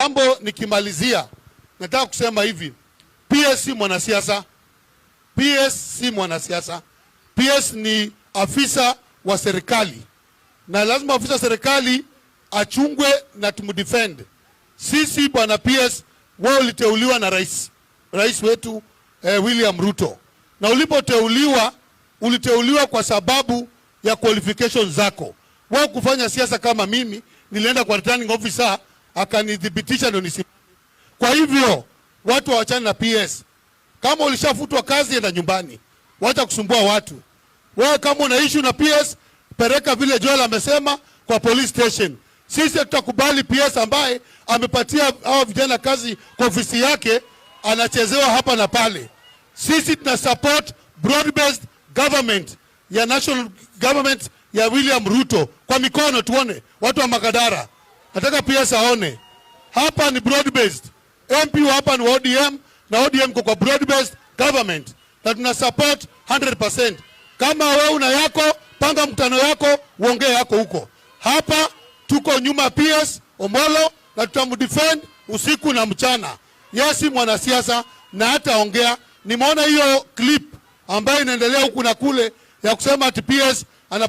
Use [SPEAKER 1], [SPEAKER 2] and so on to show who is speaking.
[SPEAKER 1] Mambo nikimalizia, nataka kusema hivi. PS si mwanasiasa. PS si mwanasiasa. PS ni afisa wa serikali. Na lazima afisa wa serikali achungwe na tumdefend. Sisi bwana PS, wewe uliteuliwa na rais wetu William Ruto. Na ulipoteuliwa, uliteuliwa kwa sababu ya qualifications zako. Wewe kufanya siasa kama mimi, nilienda kwa returning officer akanidhibitisha ndio nisimame. Kwa hivyo watu waachane na PS. Kama ulishafutwa kazi, enda nyumbani. Wacha kusumbua watu. Wewe kama una issue na PS, pereka vile Joel amesema kwa police station. Sisi tutakubali PS ambaye amepatia hao vijana kazi kwa ofisi yake anachezewa hapa na pale. Sisi tuna support broad based government ya national government ya William Ruto. Kwa mikono tuone watu wa Makadara. Nataka PS aone. Hapa ni broad based. MP hapa ni ODM na ODM kwa broad based government. Na tuna support 100%. Kama wewe una yako, panga mkutano yako, uongee yako huko. Hapa tuko nyuma PS Omolo na tutamdefend usiku na mchana. Yesi mwanasiasa na hata ongea. Nimeona hiyo clip ambayo inaendelea huku na kule ya kusema ati PS ana